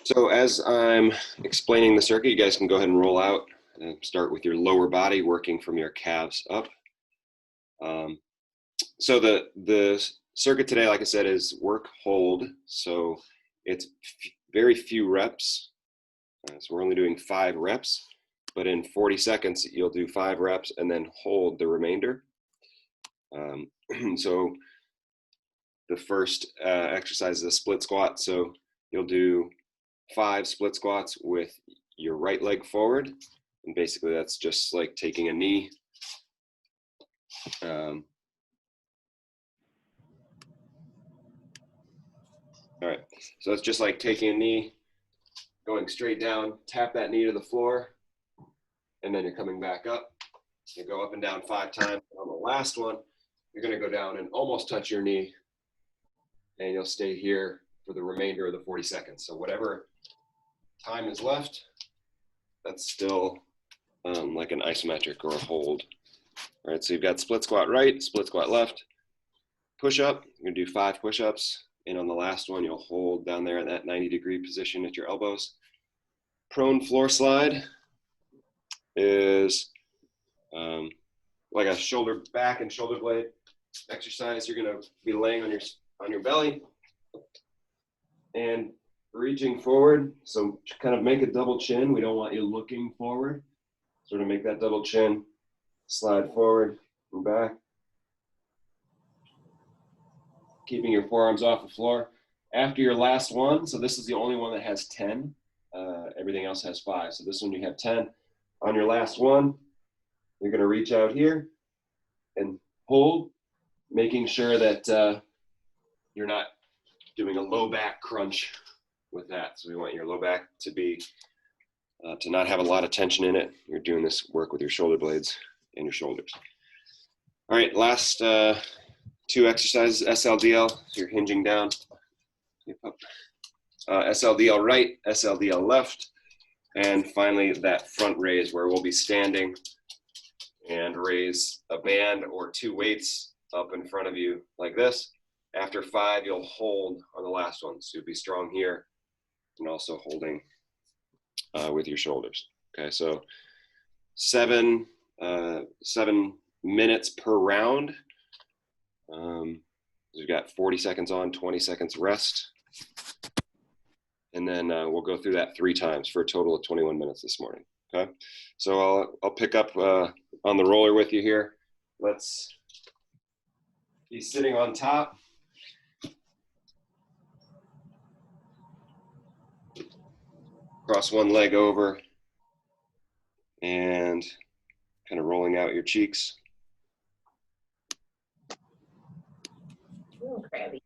So as I'm explaining the circuit, you guys can go ahead and roll out and start with your lower body, working from your calves up. Um, so the circuit today, like I said, is work hold. So it's very few reps. So we're only doing 5 reps, but in 40 seconds, you'll do 5 reps and then hold the remainder. So the first exercise is a split squat. So you'll do 5 split squats with your right leg forward. And basically that's just like taking a knee. All right, so it's just like taking a knee, going straight down, tap that knee to the floor, and then you're coming back up. You go up and down 5 times. On the last one, you're gonna go down and almost touch your knee, and you'll stay here for the remainder of the 40 seconds. So whatever time is left, that's still like an isometric or a hold. All right, so you've got split squat right, split squat left, push up. You're gonna do 5 push ups. And on the last one, you'll hold down there in that 90-degree position at your elbows. Prone floor slide is like a shoulder back and shoulder blade exercise. You're gonna be laying on your belly and reaching forward. So kind of make a double chin. We don't want you looking forward. Sort of make that double chin, slide forward and back. Keeping your forearms off the floor. After your last one, so this is the only one that has 10. Everything else has 5. So this one you have 10. On your last one, you're gonna reach out here and hold, making sure that you're not doing a low back crunch with that. So we want your low back to be, to not have a lot of tension in it. You're doing this work with your shoulder blades and your shoulders. All right, last 2 exercises, SLDL, so you're hinging down. SLDL right, SLDL left, and finally that front raise where we'll be standing and raise a band or 2 weights up in front of you like this. After 5, you'll hold on the last one. So you'll be strong here and also holding with your shoulders. Okay, so 7 minutes per round. We've got 40 seconds on, 20 seconds rest. And then we'll go through that 3 times for a total of 21 minutes this morning. Okay, so I'll pick up on the roller with you here. Let's be sitting on top. Cross one leg over and kind of rolling out your cheeks. Oh, crabby.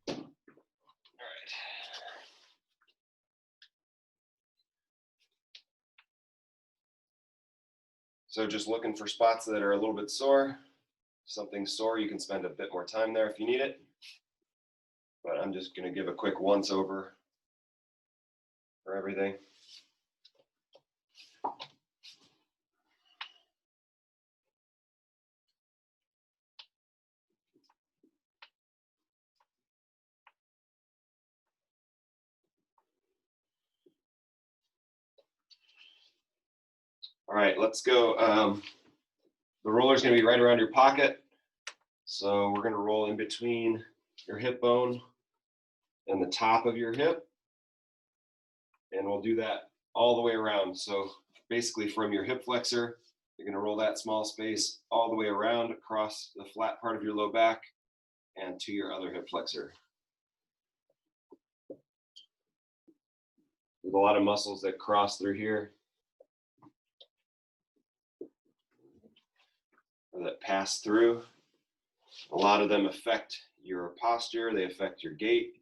All right. So just looking for spots that are a little bit sore. Something sore, you can spend a bit more time there if you need it. But I'm just going to give a quick once over for everything. All right, let's go. The roller is going to be right around your pocket. So we're going to roll in between your hip bone and the top of your hip. And we'll do that all the way around. So basically from your hip flexor, you're going to roll that small space all the way around across the flat part of your low back and to your other hip flexor. There's a lot of muscles that cross through here, or that pass through. A lot of them affect your posture, they affect your gait,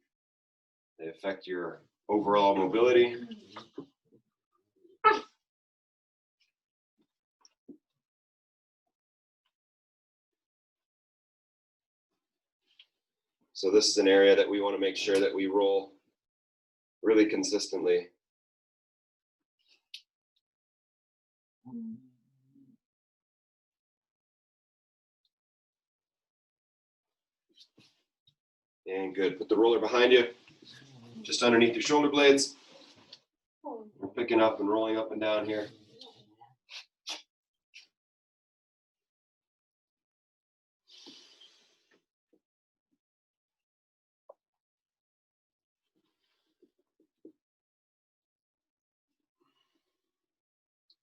they affect your overall mobility. So this is an area that we want to make sure that we roll really consistently. And good. Put the roller behind you, just underneath your shoulder blades. We're picking up and rolling up and down here.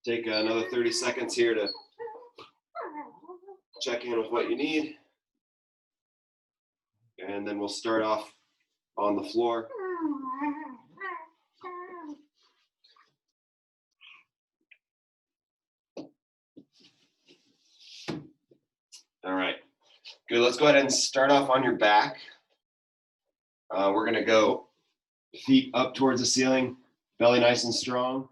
Take another 30 seconds here to check in with what you need. And then we'll start off on the floor. All right, good. Let's go ahead and start off on your back. We're gonna go feet up towards the ceiling, belly nice and strong.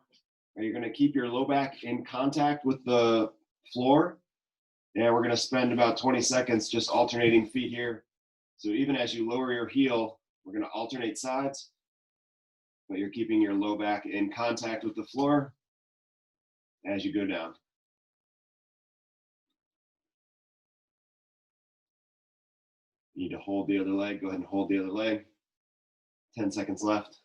You're gonna keep your low back in contact with the floor. And we're gonna spend about 20 seconds just alternating feet here. So even as you lower your heel, we're gonna alternate sides, but you're keeping your low back in contact with the floor as you go down. You need to hold the other leg, go ahead and hold the other leg. 10 seconds left.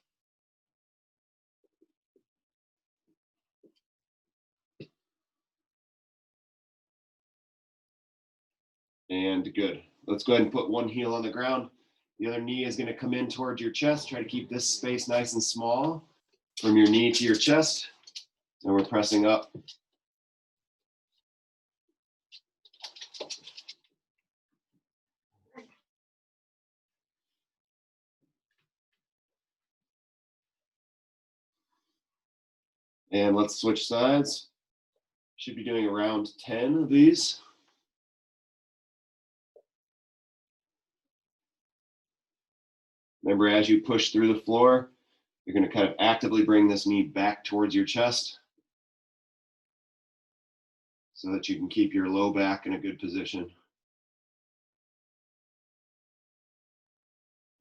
And good. Let's go ahead and put one heel on the ground. The other knee is gonna come in towards your chest. Try to keep this space nice and small from your knee to your chest. And we're pressing up. And let's switch sides. Should be doing around 10 of these. Remember, as you push through the floor, you're going to kind of actively bring this knee back towards your chest so that you can keep your low back in a good position.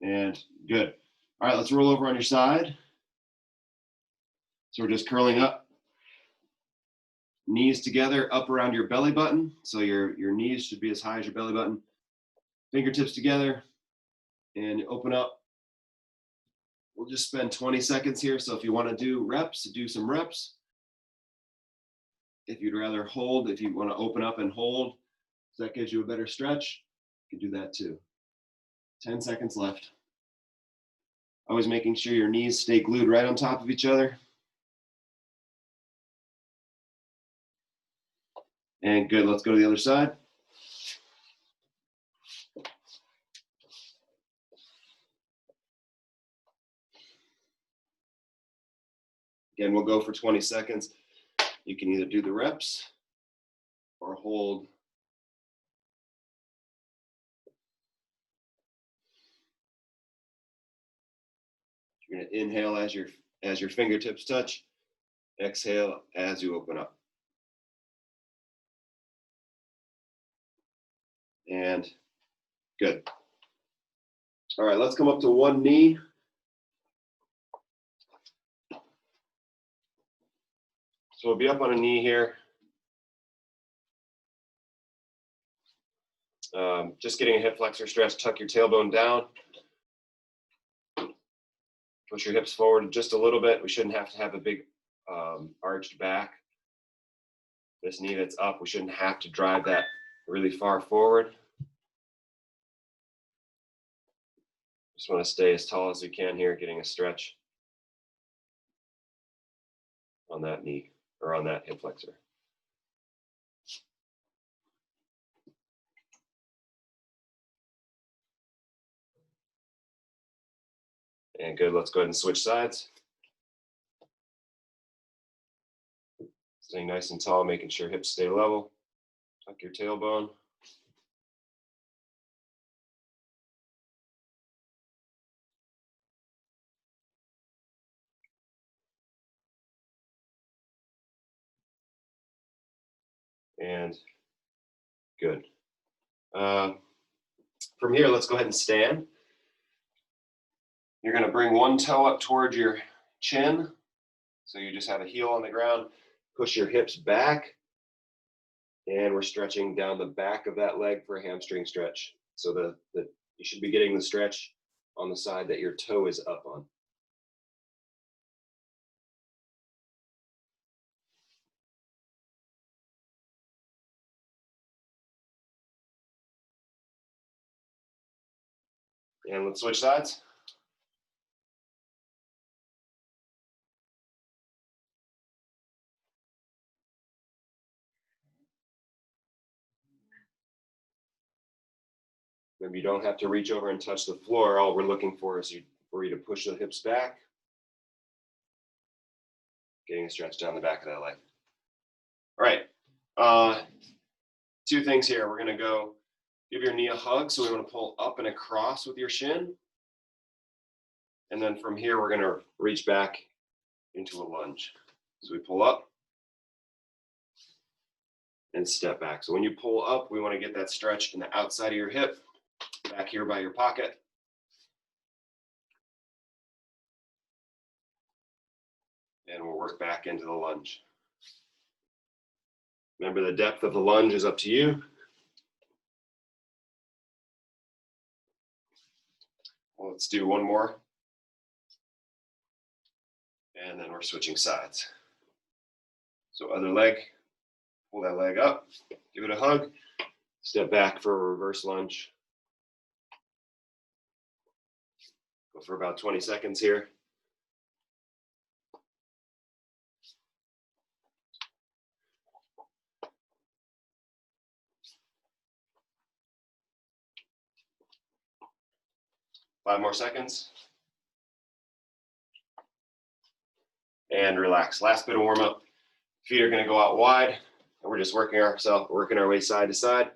And good. All right, let's roll over on your side. So we're just curling up. Knees together up around your belly button. So your knees should be as high as your belly button. Fingertips together and open up. We'll just spend 20 seconds here. So if you want to do reps, do some reps. If you'd rather hold, if you want to open up and hold, so that gives you a better stretch, you can do that too. 10 seconds left. Always making sure your knees stay glued right on top of each other. And good, let's go to the other side. Again, we'll go for 20 seconds. You can either do the reps or hold. You're gonna inhale as your fingertips touch. Exhale as you open up. And good. All right, let's come up to one knee. So we'll be up on a knee here. Just getting a hip flexor stretch, tuck your tailbone down. Push your hips forward just a little bit. We shouldn't have to have a big arched back. This knee that's up, we shouldn't have to drive that really far forward. Just want to stay as tall as we can here, getting a stretch on that knee or on that hip flexor. And good, let's go ahead and switch sides. Staying nice and tall, making sure hips stay level. Tuck your tailbone. And good. From here, let's go ahead and stand. You're going to bring one toe up toward your chin. So you just have a heel on the ground. Push your hips back. And we're stretching down the back of that leg for a hamstring stretch. So the You should be getting the stretch on the side that your toe is up on. And let's switch sides. Maybe you don't have to reach over and touch the floor. All we're looking for is for you to push the hips back, getting a stretch down the back of that leg. All right, two things here. We're gonna go give your knee a hug. So we wanna pull up and across with your shin. And then from here, we're gonna reach back into a lunge. So we pull up and step back. So when you pull up, we wanna get that stretch in the outside of your hip, back here by your pocket. And we'll work back into the lunge. Remember, the depth of the lunge is up to you. Well, let's do one more. And then we're switching sides. So other leg, pull that leg up, give it a hug, step back for a reverse lunge. Go for about 20 seconds here. Five more seconds. And relax. Last bit of warm up. Feet are going to go out wide, and we're just working our way side to side.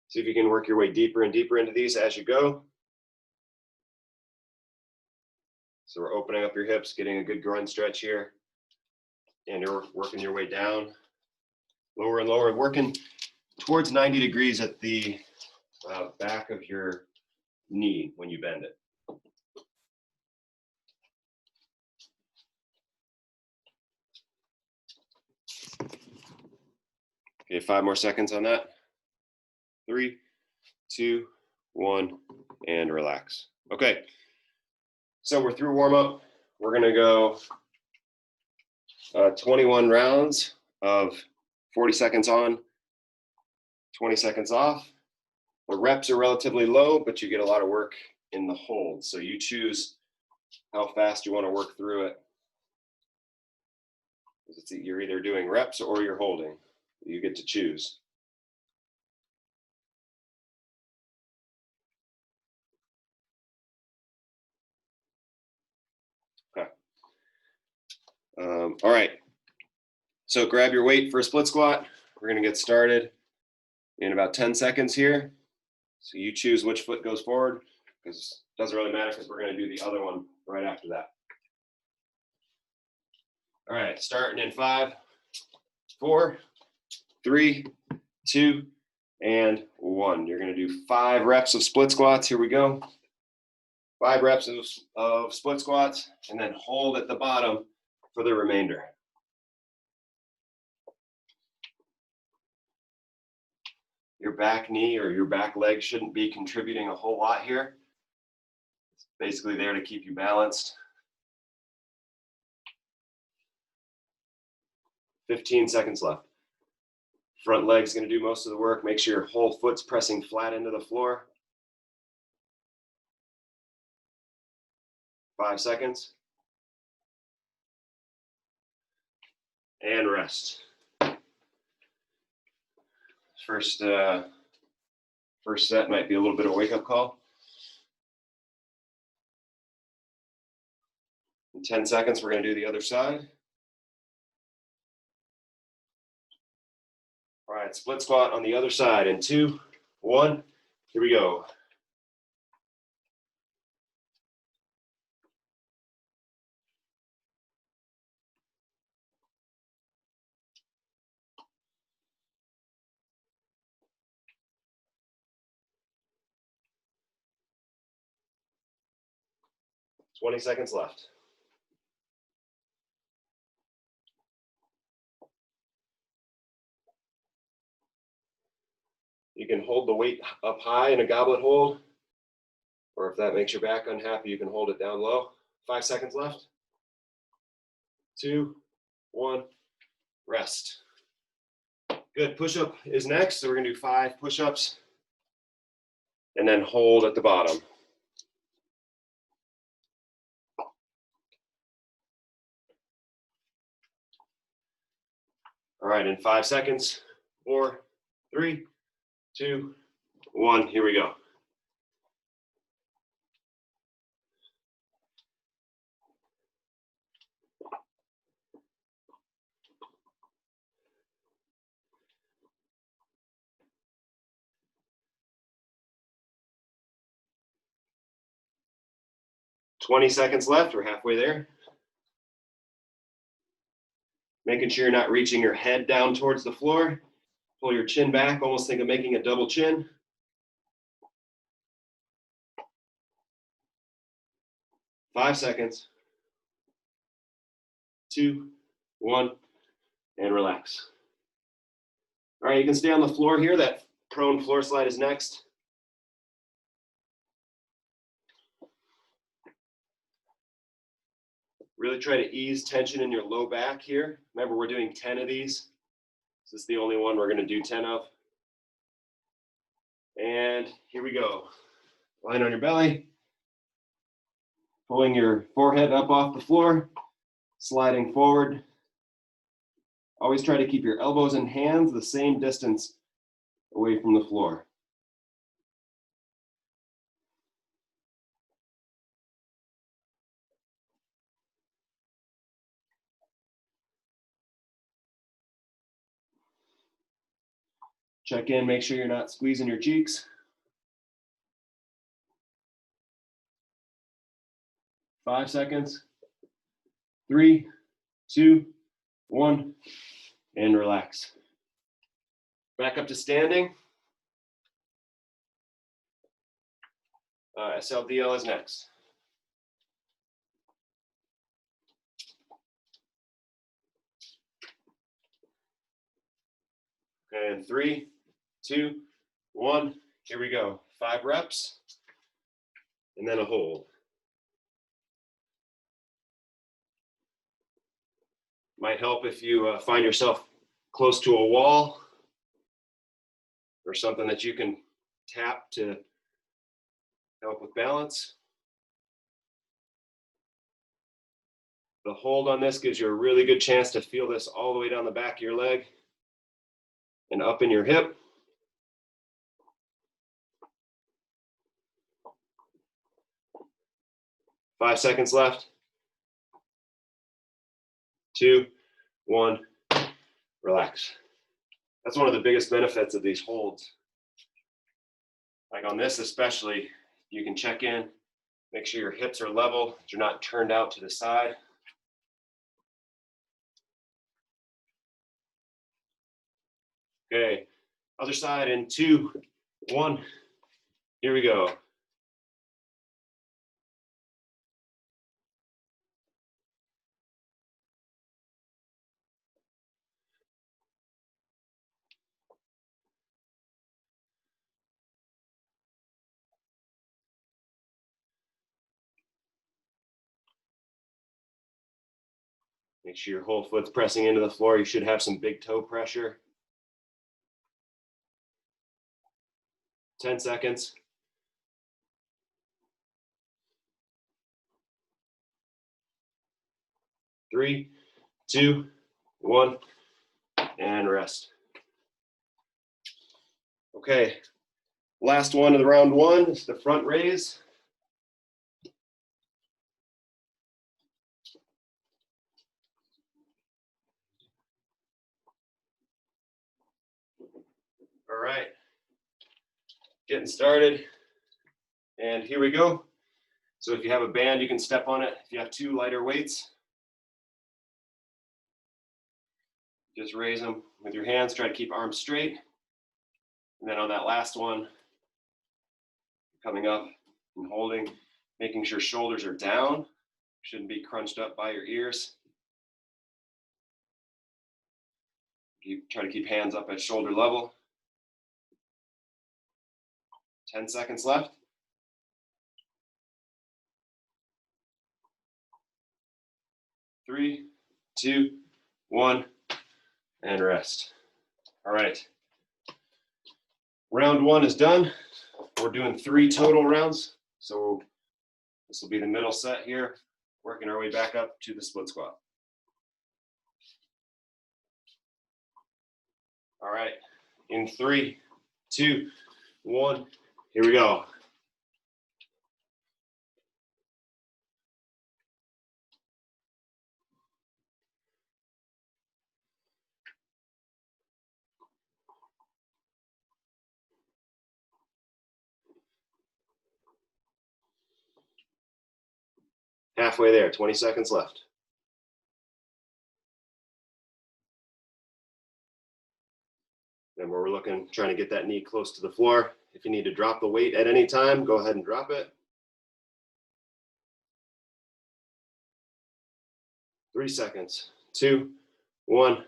See if you can work your way deeper and deeper into these as you go. So we're opening up your hips, getting a good groin stretch here, and you're working your way down, lower and lower, and working towards 90 degrees at the back of your knee when you bend it. Okay, 5 more seconds on that. 3, 2, 1, and relax. Okay, so we're through warm up. We're gonna go 21 rounds of 40 seconds on, 20 seconds off. The reps are relatively low, but you get a lot of work in the hold. So you choose how fast you want to work through it. You're either doing reps or you're holding. You get to choose. Okay. All right. So grab your weight for a split squat. We're going to get started in about 10 seconds here. So you choose which foot goes forward, because it doesn't really matter, because we're going to do the other one right after that. All right, starting in 5, 4, 3, 2, and 1. You're going to do 5 reps of split squats. Here we go. 5 reps of split squats, and then hold at the bottom for the remainder. Your back knee or your back leg shouldn't be contributing a whole lot here. It's basically there to keep you balanced. 15 seconds left. Front leg's going to do most of the work. Make sure your whole foot's pressing flat into the floor. 5 seconds. And rest. First set might be a little bit of a wake-up call. In 10 seconds, we're going to do the other side. All right, split squat on the other side in 2, 1. Here we go. Twenty seconds left. You can hold the weight up high in a goblet hold, Or if that makes your back unhappy, you can hold it down low. 5 seconds left. 2, 1, rest. Good, push-up is next. So we're gonna do 5 push-ups and then hold at the bottom. All right, in 5 seconds, 4, 3, 2, 1, here we go. "20 seconds left, we're halfway there. Making sure you're not reaching your head down towards the floor. Pull your chin back, almost think of making a double chin. 5 seconds. 2, 1, and relax. All right, you can stay on the floor here. That prone floor slide is next. Really try to ease tension in your low back here. Remember, we're doing 10 of these. This is the only one we're going to do 10 of. And here we go. Lying on your belly. Pulling your forehead up off the floor. Sliding forward. Always try to keep your elbows and hands the same distance away from the floor. Check in, make sure you're not squeezing your cheeks. 5 seconds. 3, 2, 1, and relax. Back up to standing. SLDL is next. Okay, and 3, 2, 1, here we go. 5 reps, and then a hold. Might help if you find yourself close to a wall or something that you can tap to help with balance. The hold on this gives you a really good chance to feel this all the way down the back of your leg and up in your hip. Five seconds left. 2, 1, relax. That's one of the biggest benefits of these holds. Like on this especially, you can check in, make sure your hips are level, you're not turned out to the side. Okay, other side in 2, 1, here we go. Make sure your whole foot's pressing into the floor. You should have some big toe pressure. 10 seconds. 3, 2, 1, and rest. Okay, last one of the round one is the front raise. All right, getting started. And here we go. So if you have a band, you can step on it. If you have 2 lighter weights, just raise them with your hands. Try to keep arms straight. And then on that last one, coming up and holding, making sure shoulders are down. Shouldn't be crunched up by your ears. Try to keep hands up at shoulder level. 10 seconds left. 3, 2, 1, and rest. All right. Round 1 is done. We're doing 3 total rounds. So this will be the middle set here, working our way back up to the split squat. All right, in 3, 2, 1, here we go. Halfway there, 20 seconds left. Remember, we're looking, trying to get that knee close to the floor. If you need to drop the weight at any time, go ahead and drop it. 3 seconds, 2, 1,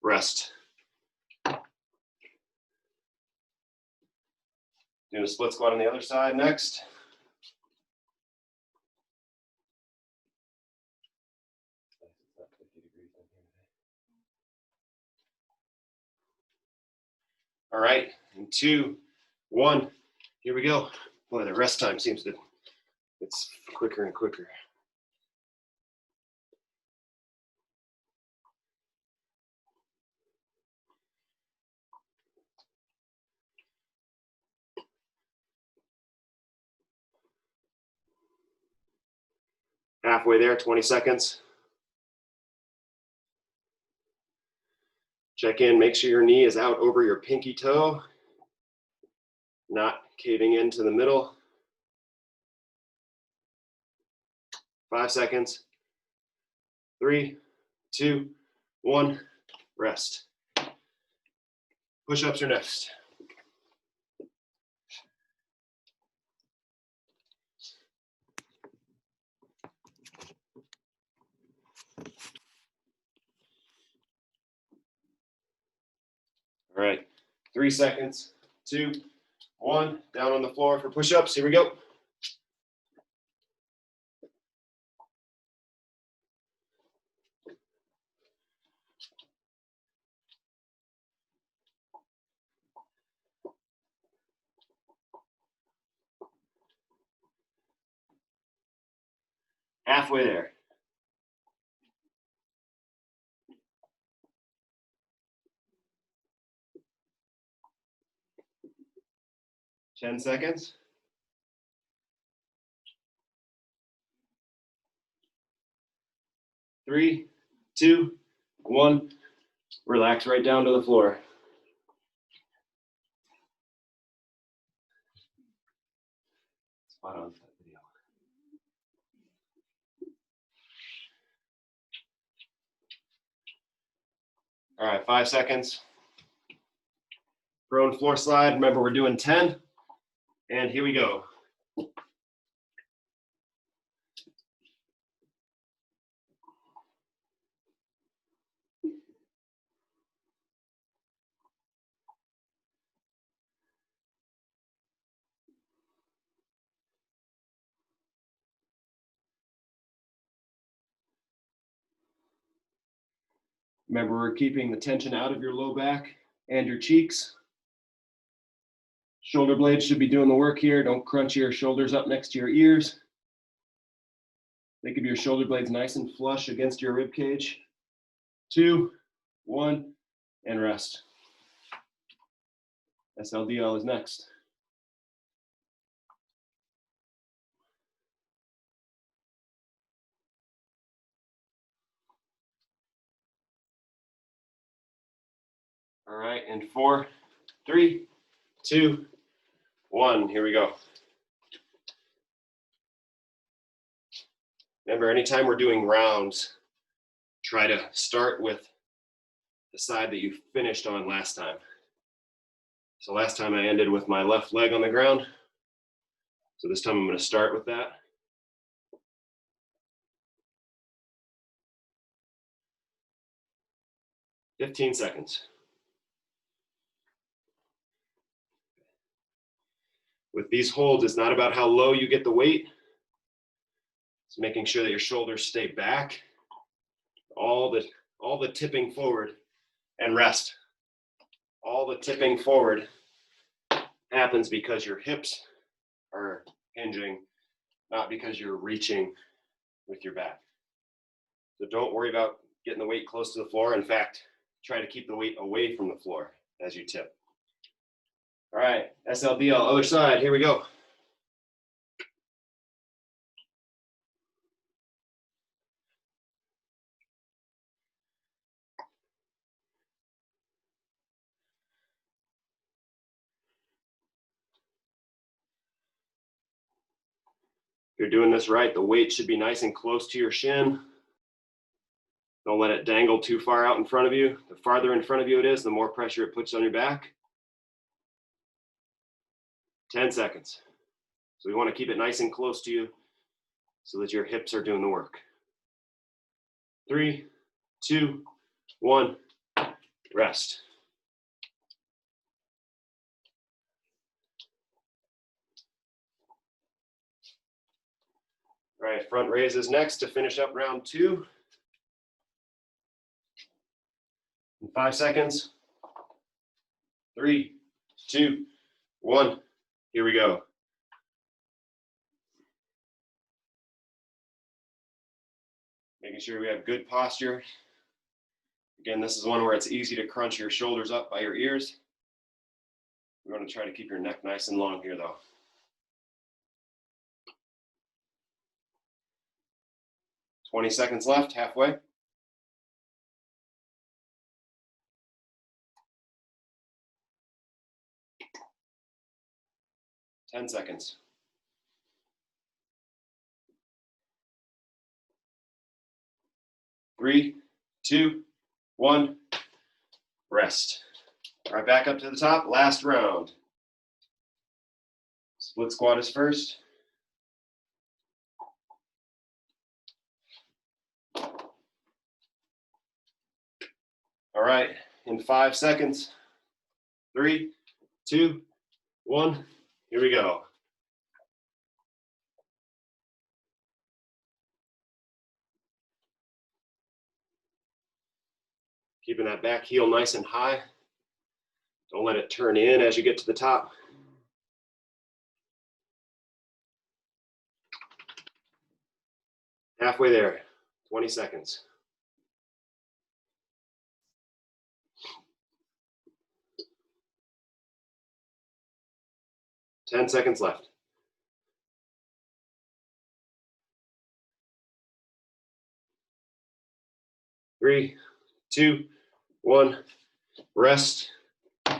rest. Doing a split squat on the other side next. All right, in 2, 1, here we go. Boy, the rest time seems to, it's quicker and quicker. Halfway there, 20 seconds. Check in, make sure your knee is out over your pinky toe, not caving into the middle. 5 seconds. 3, 2, 1, rest. Push-ups are next. All right, 3 seconds, 2, 1, down on the floor for push-ups. Here we go. Halfway there. 10 seconds. 3, 2, 1, relax right down to the floor. Spot on that video. All right, 5 seconds. Prone floor slide. Remember, we're doing 10. And here we go. Remember, we're keeping the tension out of your low back and your cheeks. Shoulder blades should be doing the work here. Don't crunch your shoulders up next to your ears. Think of your shoulder blades nice and flush against your rib cage. 2, 1, and rest. SLDL is next. All right, in 4, 3, 2, 1, here we go. Remember, anytime we're doing rounds, try to start with the side that you finished on last time. So last time I ended with my left leg on the ground. So this time I'm going to start with that. "15 seconds. With these holds, it's not about how low you get the weight. It's making sure that your shoulders stay back All the tipping forward and rest. All the tipping forward happens because your hips are hinging, not because you're reaching with your back. So don't worry about getting the weight close to the floor. In fact, try to keep the weight away from the floor as you tip. All right, SLDL, other side, here we go. If you're doing this right, the weight should be nice and close to your shin. Don't let it dangle too far out in front of you. The farther in front of you it is, the more pressure it puts on your back. 10 seconds. So we want to keep it nice and close to you so that your hips are doing the work. 3, 2, 1, rest. All right, front raises next to finish up round 2. In 5 seconds. 3, 2, 1. Here we go. Making sure we have good posture. Again, this is one where it's easy to crunch your shoulders up by your ears. We want to try to keep your neck nice and long here though. 20 seconds left, halfway. 10 seconds. 3, 2, 1, rest. All right, back up to the top, last round. Split squat is first. All right, in 5 seconds. 3, 2, 1, here we go. Keeping that back heel nice and high. Don't let it turn in as you get to the top. Halfway there, 20 seconds. Ten seconds left. 3, 2, 1, rest. All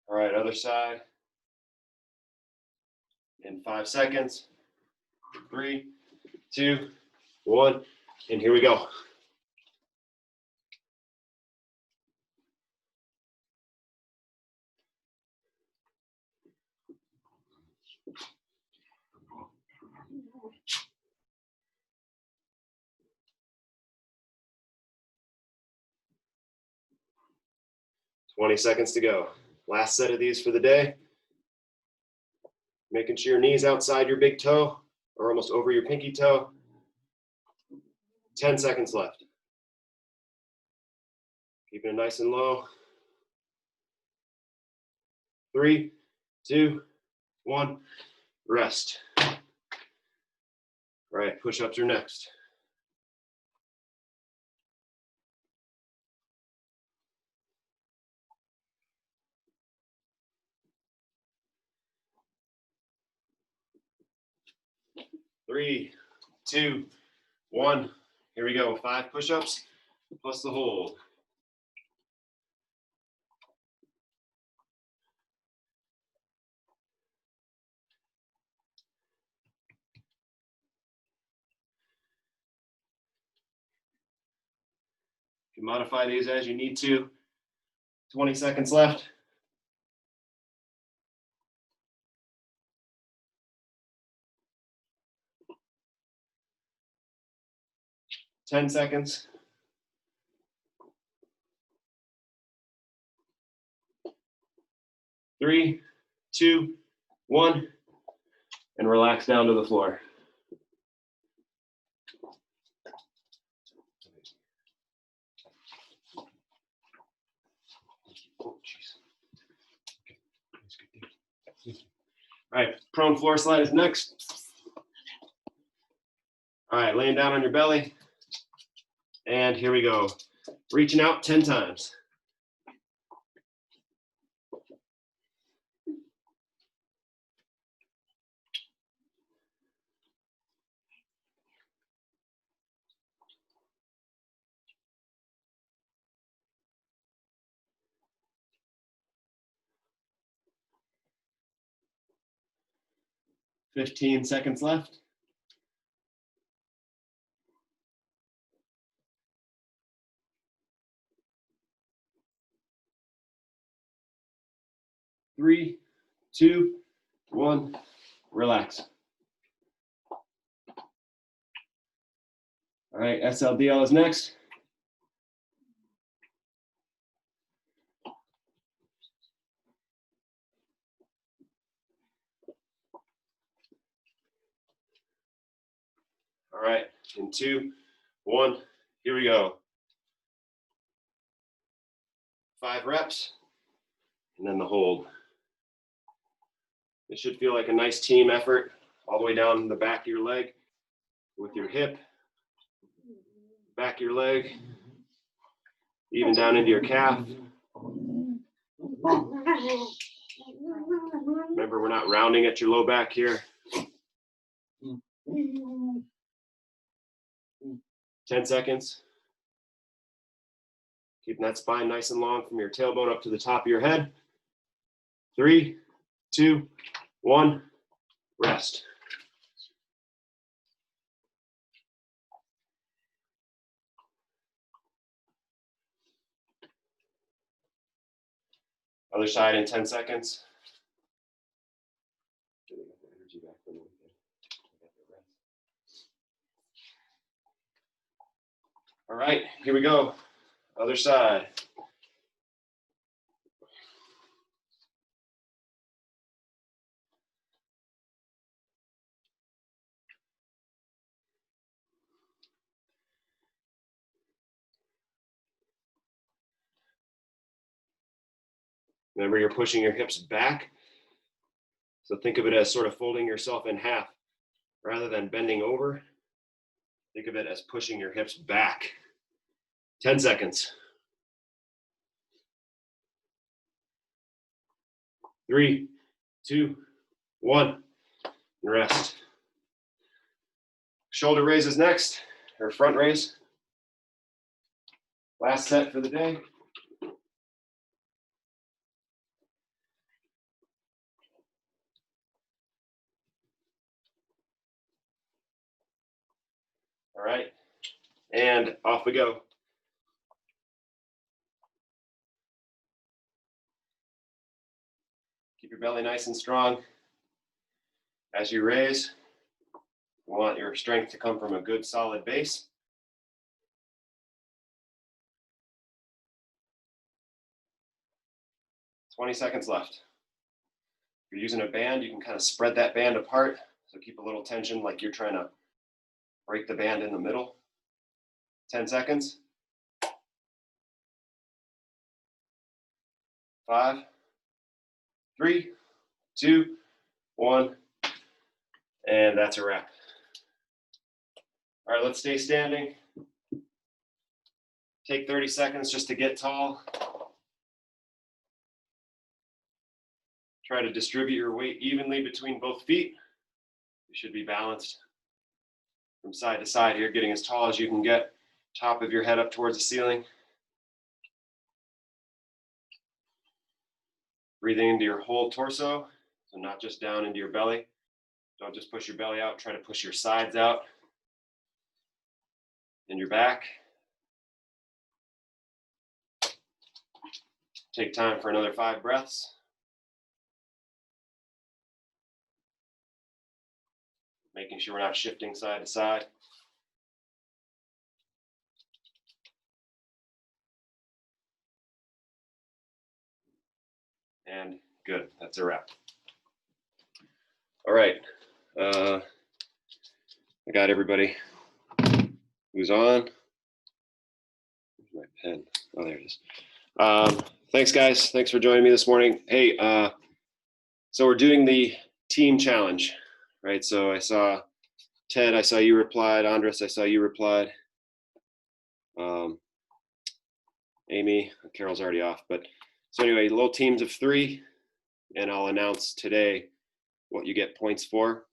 right, other side. In 5 seconds. 3, 2, 1, and here we go. Twenty seconds to go. Last set of these for the day. Making sure your knee's outside your big toe or almost over your pinky toe. 10 seconds left. Keeping it nice and low. 3, 2, 1, rest. All right, push-ups are next. Three, 2, 1. Here we go. 5 push-ups plus the hold. You can modify these as you need to. 20 seconds left. 10 seconds. 3, 2, 1, and relax down to the floor. Oh, jeez. All right, prone floor slide is next. All right, laying down on your belly. And here we go. Reaching out 10 times. Fifteen seconds left. Three, 2, 1, relax. All right, SLDL is next. All right, in 2, 1, here we go. 5 reps, and then the hold. It should feel like a nice team effort all the way down the back of your leg with your hip, back of your leg, even down into your calf. Remember, we're not rounding at your low back here. 10 seconds. Keeping that spine nice and long from your tailbone up to the top of your head. 3, 2, 1, rest. Other side in 10 seconds. All right, here we go. Other side. Remember, you're pushing your hips back. So think of it as sort of folding yourself in half. Rather than bending over, think of it as pushing your hips back. 10 seconds. 3, 2, 1, and rest. Shoulder raise is next, or front raise. Last set for the day. All right, and off we go. Keep your belly nice and strong. As you raise, you want your strength to come from a good solid base. "20 seconds left. If you're using a band, you can kind of spread that band apart. So keep a little tension like you're trying to break the band in the middle. 10 seconds. 5, 3, 2, 1, and that's a wrap. All right, let's stay standing. Take 30 seconds just to get tall. Try to distribute your weight evenly between both feet. You should be balanced from side to side here, getting as tall as you can get. Top of your head up towards the ceiling. Breathing into your whole torso, so not just down into your belly. Don't just push your belly out, try to push your sides out and your back. Take time for another 5 breaths. Making sure we're not shifting side to side. And Good. That's a wrap. All right. I got everybody who's on. Where's my pen? Oh, there it is. Thanks, guys. Thanks for joining me this morning. Hey, so we're doing the team challenge, right? So I saw Ted, I saw you replied. Andres, I saw you replied. Amy, Carol's already off. But so anyway, little teams of 3, and I'll announce today what you get points for.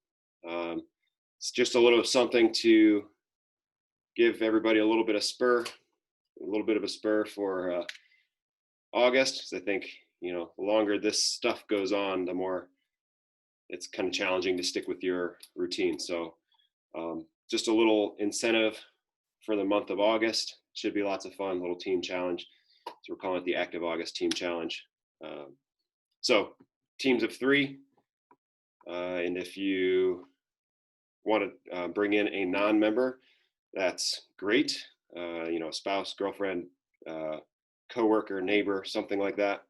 It's just a little something to give everybody a little bit of a spur for August. So I think, you know, the longer this stuff goes on, the more it's kind of challenging to stick with your routine. So just a little incentive for the month of August. Should be lots of fun, little team challenge. So we're calling it the Active August Team Challenge. So teams of 3. And if you want to bring in a non-member, that's great. You know, a spouse, girlfriend, coworker, neighbor, something like that.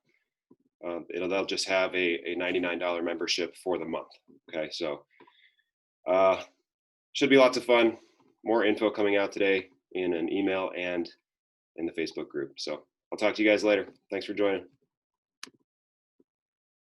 They'll just have a $99 membership for the month. Okay, so should be lots of fun. More info coming out today in an email and in the Facebook group. So I'll talk to you guys later. Thanks for joining.